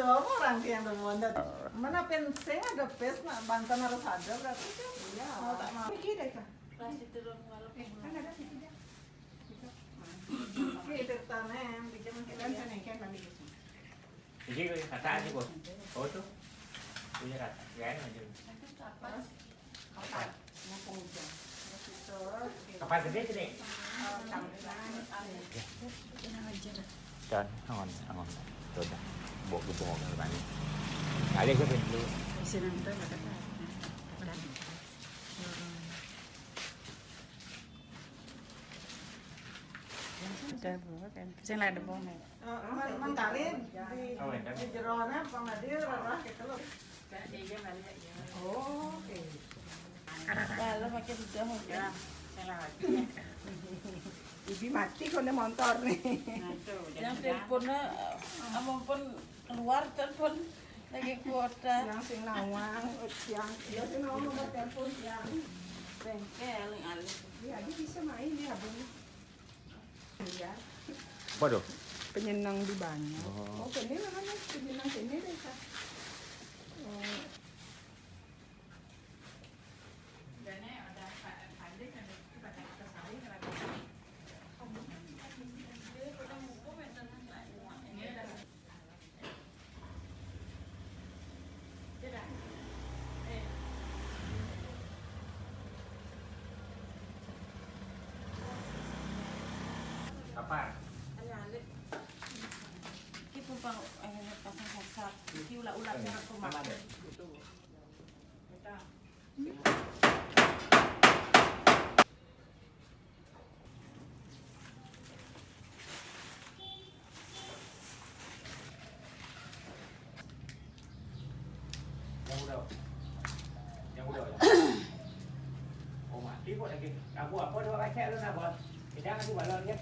dua orang yang bermonda. Mana penseng ada pes nak Banten harus ada berarti kan? Iya. Mau tak mau. Kita deh kan. Plastik turun kalau Kan ada sih dia. Kita tanam, kita mungkin kan kan kami di sini. Jadi kata aja bos. Oh tuh. Punya kata. Gak aja. Kapan? Ngapung jam. Kapan gede sih nih? Trơn, ngon. Rồi đó. Bộ cái bò các bạn. Ở đây cái bên luôn. Xin ăn tới là cái này. Saya lah ada bawang. Mangkalin di jerona pengadir rarah kita loh. Oh, oke. Kalau pakai sudah ya. Ibi mati kalau motor nih. Yang teleponnya, ampun keluar telepon lagi kuota. Yang sing nawang, yang dia sing nawang nomor telepon yang Bengkel yang alih. ya dia bisa main ya bun. Ya. Apa tuh? Penyenang di banyak. Oh. Oh, ini namanya penyenang sini deh kak. Oh. Kapan? Kita pang pasang sasar. Kita ulah-ulah cara rumah. Yang udah. Oh mati kok lagi. Aku apa dua kaca lu nak buat? Tidak aku balon ya.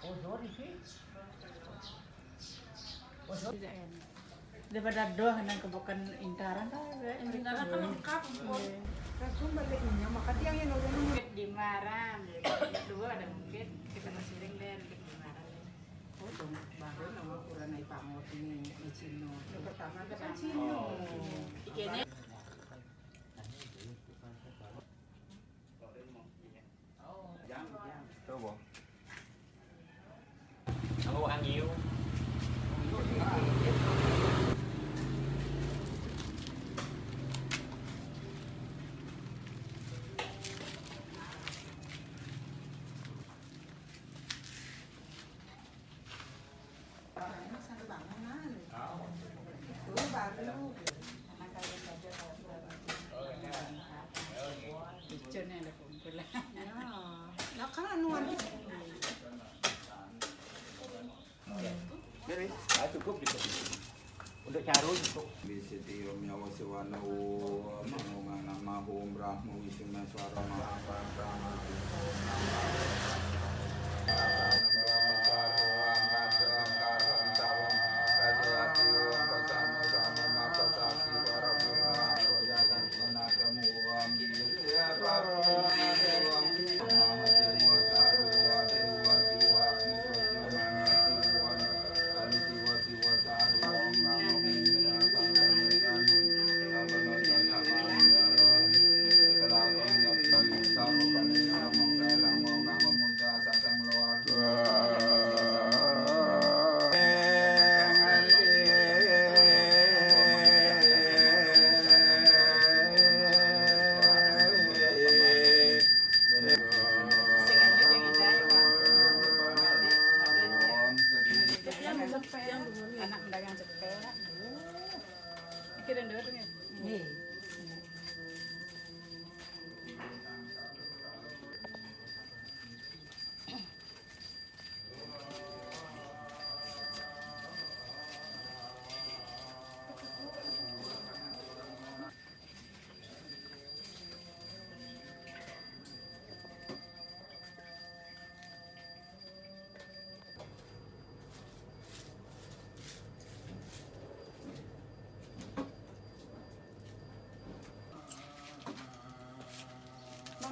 Oh sorry sih. Oh sorry. Daripada doh nang kebukan intaran dah. Intaran kan lengkap. Langsung baliknya maka dia yang nolong. Di Maram, dua ada mungkin kita masih sering dan di Maram. Oh, dong baru nama ukuran naik pangot ini Cino. Yang pertama ada kan Cino. Ini Coba. Kamu ăn nhiều. Picture-nya ada kumpul lah. Ya, kan anuan Beres. Cukup. Untuk caru cukup. Bisitiyo Myawasewana Mangungana Mahum Brahma Wismeswara Mahaprasana Sama kami sama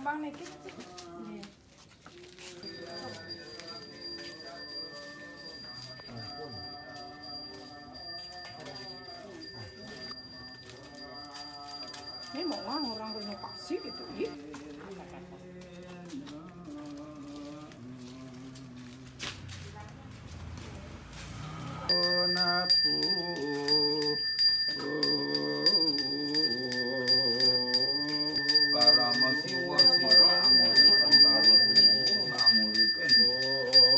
bang nih kita sih. Ini mau orang renovasi gitu, ih. Napu Parama siwa sira amurikan pariku amurikan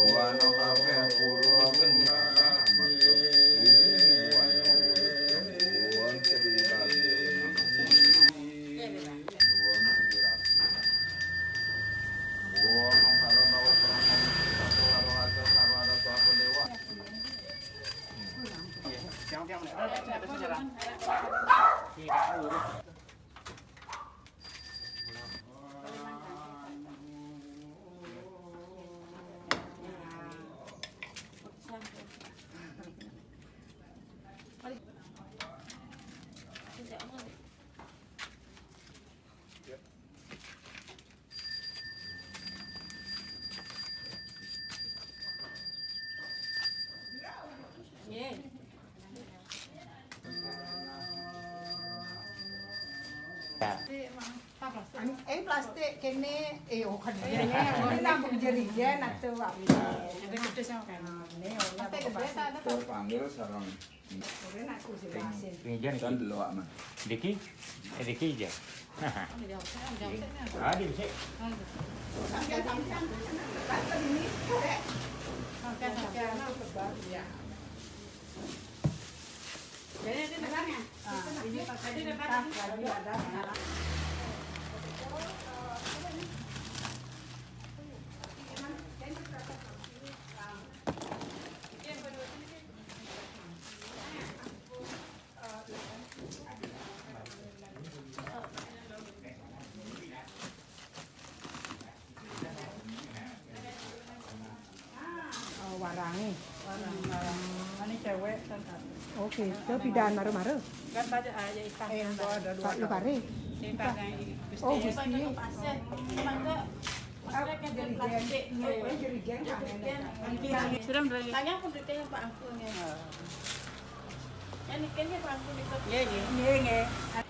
Buana kafe pura benyasa amarga bumi buana urip Buan cerita Buan cerita Buan karo bawa perang satu karo harga karo ada suatu dewa Tiang-tiang nih, ada sejarah. Plastik kene kan ini lambung jerigen atau apa Ada gede sama kan. terpanggil sarang Pinjam kan delok mah Diki, Diki aja. Ah, di sini. Jadi ini benarnya. Ini pakai ada. Warangi. Ini cewek kan. Oke, itu bidan maru-maru. Kan baca aja ikan. Ada dua kali. Ikan yang Oh, gusti. Sudah berani. Tanya pun ditanya Pak Angkul. Yang ikannya Pak Angkul itu. Iya, iya.